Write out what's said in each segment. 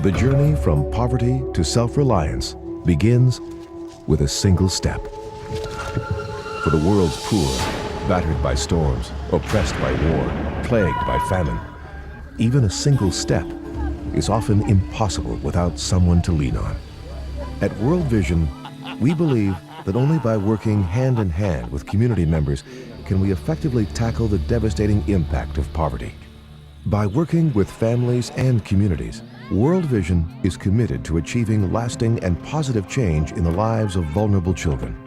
The journey from poverty to self-reliance begins with a single step. For the world's poor, battered by storms, oppressed by war, plagued by famine, even a single step is often impossible without someone to lean on. At World Vision, we believe that only by working hand in hand with community members can we effectively tackle the devastating impact of poverty. By working with families and communities, World Vision is committed to achieving lasting and positive change in the lives of vulnerable children.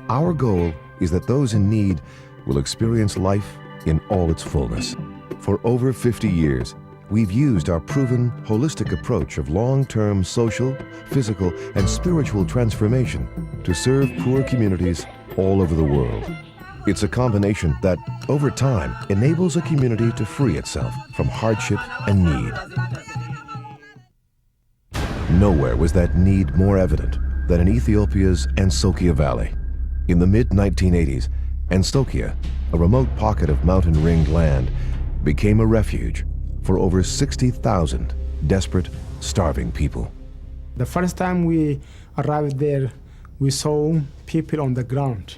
Our goal is that those in need will experience life in all its fullness. For over 50 years, we've used our proven holistic approach of long-term social, physical, and spiritual transformation to serve poor communities all over the world. It's a combination that, over time, enables a community to free itself from hardship and need. Nowhere was that need more evident than in Ethiopia's Ansokya Valley. In the mid-1980s, Ansokya, a remote pocket of mountain-ringed land, became a refuge for over 60,000 desperate, starving people. The first time we arrived there, we saw people on the ground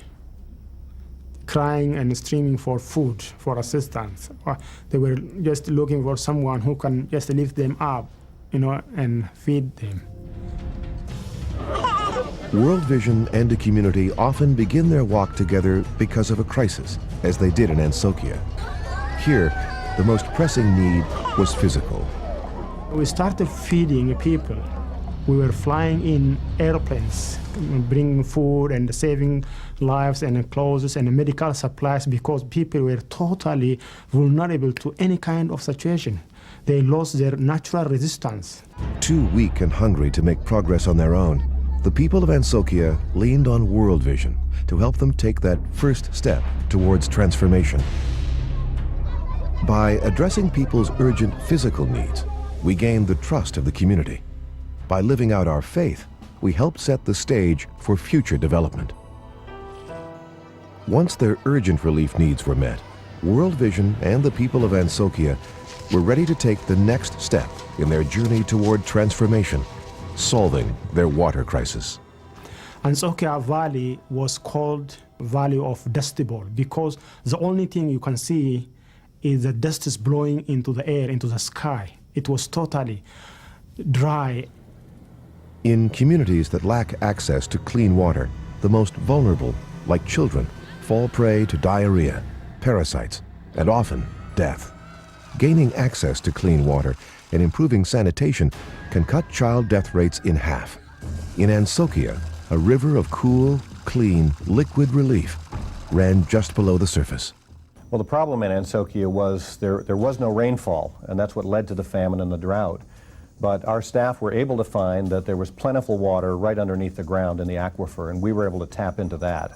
crying and screaming for food, for assistance. They were just looking for someone who can just lift them up, and feed them. World Vision and a community often begin their walk together because of a crisis, as they did in Ansokya. Here, the most pressing need was physical. We started feeding people. We were flying in airplanes, bringing food and saving lives and clothes and medical supplies because people were totally vulnerable to any kind of situation. They lost their natural resistance. Too weak and hungry to make progress on their own, the people of Ansokya leaned on World Vision to help them take that first step towards transformation. By addressing people's urgent physical needs, we gained the trust of the community. By living out our faith, we helped set the stage for future development. Once their urgent relief needs were met, World Vision and the people of Ansokya were ready to take the next step in their journey toward transformation, solving their water crisis. Ansokya Valley was called Valley of Dusty Bowl because the only thing you can see is the dust is blowing into the air, into the sky. It was totally dry. In communities that lack access to clean water, the most vulnerable, like children, fall prey to diarrhea, parasites, and often death. Gaining access to clean water and improving sanitation can cut child death rates in half. In Ansokya, a river of cool, clean, liquid relief ran just below the surface. Well, the problem in Ansokya was there was no rainfall, and that's what led to the famine and the drought. But our staff were able to find that there was plentiful water right underneath the ground in the aquifer, and we were able to tap into that.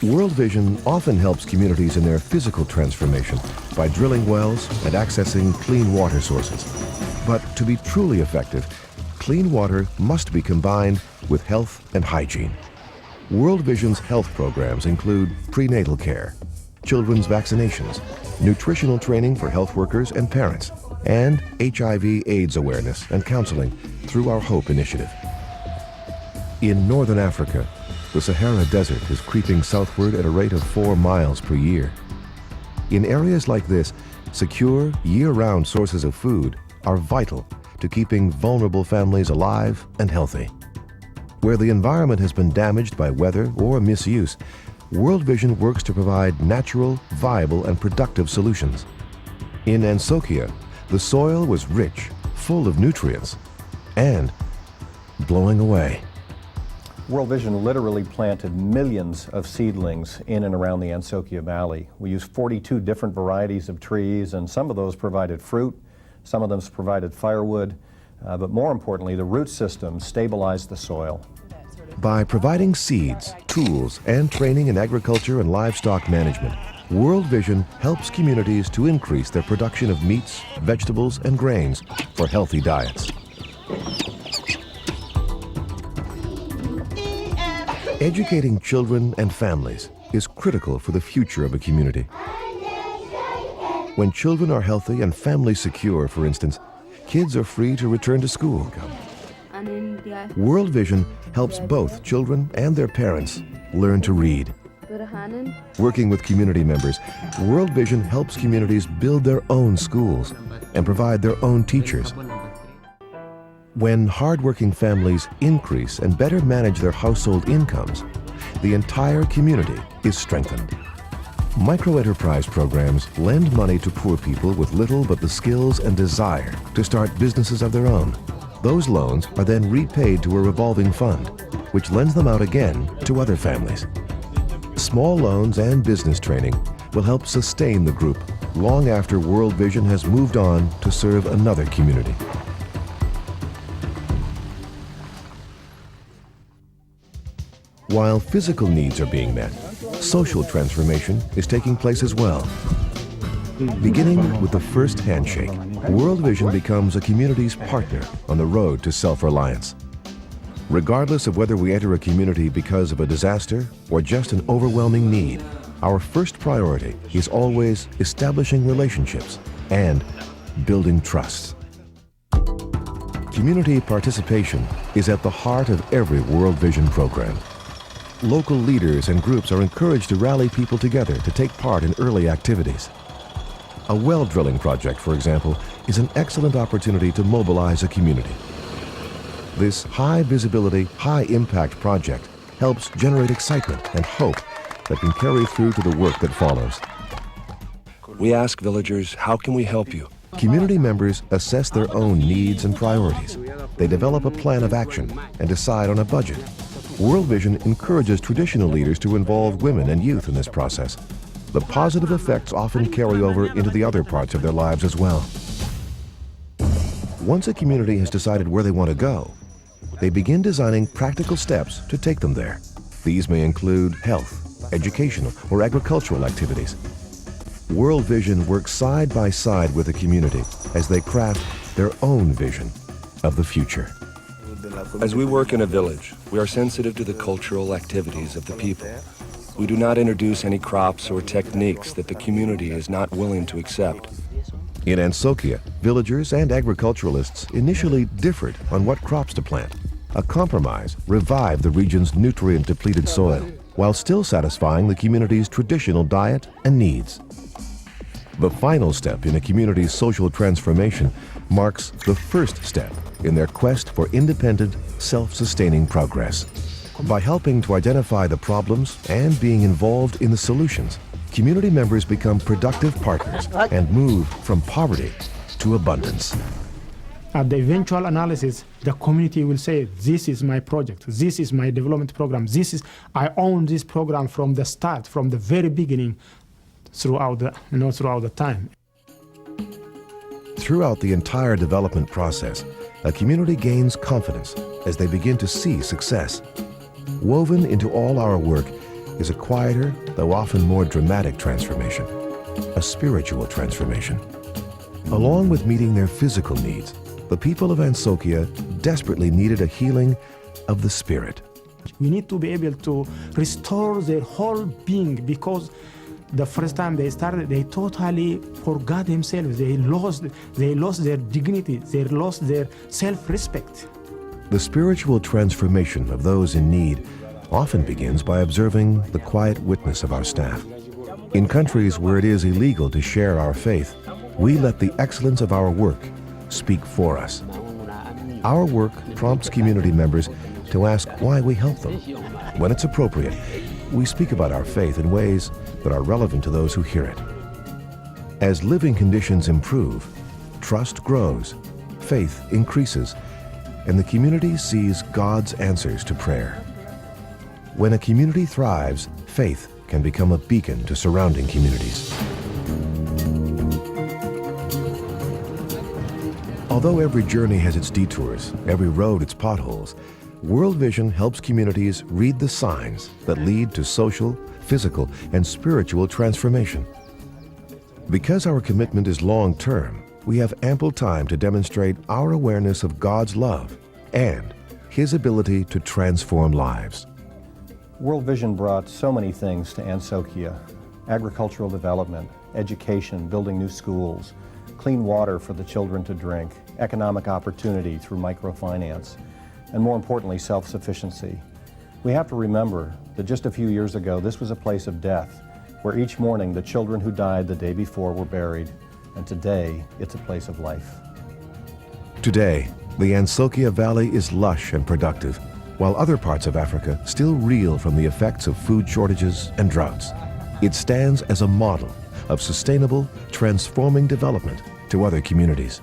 World Vision often helps communities in their physical transformation by drilling wells and accessing clean water sources. But to be truly effective, clean water must be combined with health and hygiene. World Vision's health programs include prenatal care, children's vaccinations, nutritional training for health workers and parents, and HIV/AIDS awareness and counseling through our HOPE initiative. In Northern Africa, the Sahara Desert is creeping southward at a rate of 4 miles per year. In areas like this, secure, year-round sources of food are vital to keeping vulnerable families alive and healthy. Where the environment has been damaged by weather or misuse, World Vision works to provide natural, viable, and productive solutions. In Ansokya, the soil was rich, full of nutrients, and blowing away. World Vision literally planted millions of seedlings in and around the Ansokya Valley. We used 42 different varieties of trees, and some of those provided fruit, some of them provided firewood, but more importantly, the root system stabilized the soil. By providing seeds, tools, and training in agriculture and livestock management, World Vision helps communities to increase their production of meats, vegetables, and grains for healthy diets. Educating children and families is critical for the future of a community. When children are healthy and families secure, for instance, kids are free to return to school. World Vision helps both children and their parents learn to read. Working with community members, World Vision helps communities build their own schools and provide their own teachers. When hardworking families increase and better manage their household incomes, the entire community is strengthened. Microenterprise programs lend money to poor people with little but the skills and desire to start businesses of their own. Those loans are then repaid to a revolving fund, which lends them out again to other families. Small loans and business training will help sustain the group long after World Vision has moved on to serve another community. While physical needs are being met, social transformation is taking place as well. Beginning with the first handshake, World Vision becomes a community's partner on the road to self-reliance. Regardless of whether we enter a community because of a disaster or just an overwhelming need, our first priority is always establishing relationships and building trust. Community participation is at the heart of every World Vision program. Local leaders and groups are encouraged to rally people together to take part in early activities. A well drilling project, for example, is an excellent opportunity to mobilize a community. This high visibility, high impact project helps generate excitement and hope that can carry through to the work that follows. We ask villagers, how can we help you? Community members assess their own needs and priorities. They develop a plan of action and decide on a budget. World Vision encourages traditional leaders to involve women and youth in this process. The positive effects often carry over into the other parts of their lives as well. Once a community has decided where they want to go, they begin designing practical steps to take them there. These may include health, educational, or agricultural activities. World Vision works side by side with the community as they craft their own vision of the future. As we work in a village, we are sensitive to the cultural activities of the people. We do not introduce any crops or techniques that the community is not willing to accept. In Ansokia, villagers and agriculturalists initially differed on what crops to plant. A compromise revived the region's nutrient-depleted soil, while still satisfying the community's traditional diet and needs. The final step in a community's social transformation marks the first step in their quest for independent, self-sustaining progress. By helping to identify the problems and being involved in the solutions, community members become productive partners and move from poverty to abundance. At the eventual analysis, the community will say, this is my project, this is my development program, I own this program from the start, from the very beginning, throughout the time. Throughout the entire development process, a community gains confidence as they begin to see success. Woven into all our work is a quieter, though often more dramatic transformation, a spiritual transformation. Along with meeting their physical needs, the people of Ansokia desperately needed a healing of the spirit. We need to be able to restore their whole being, because the first time they started, they totally forgot themselves. They lost their dignity. They lost their self-respect. The spiritual transformation of those in need often begins by observing the quiet witness of our staff. In countries where it is illegal to share our faith, we let the excellence of our work speak for us. Our work prompts community members to ask why we help them. When it's appropriate, we speak about our faith in ways that are relevant to those who hear it. As living conditions improve, trust grows, faith increases, and the community sees God's answers to prayer. When a community thrives, faith can become a beacon to surrounding communities. Although every journey has its detours, every road its potholes, World Vision helps communities read the signs that lead to social, physical, and spiritual transformation. Because our commitment is long-term, we have ample time to demonstrate our awareness of God's love and His ability to transform lives. World Vision brought so many things to Ansokia: agricultural development, education, building new schools, clean water for the children to drink, economic opportunity through microfinance, and more importantly, self-sufficiency. We have to remember that just a few years ago, this was a place of death, where each morning the children who died the day before were buried, and today it's a place of life. Today, the Ansokya Valley is lush and productive, while other parts of Africa still reel from the effects of food shortages and droughts. It stands as a model of sustainable, transforming development to other communities.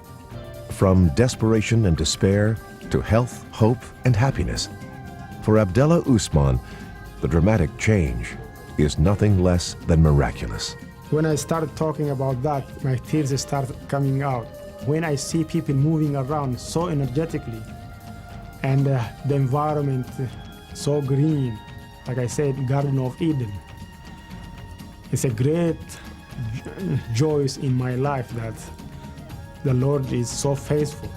From desperation and despair to health, hope, and happiness. For Abdullah Usman, the dramatic change is nothing less than miraculous. When I started talking about that, my tears started coming out. When I see people moving around so energetically, and the environment so green, like I said, Garden of Eden, it's a great joy in my life that the Lord is so faithful.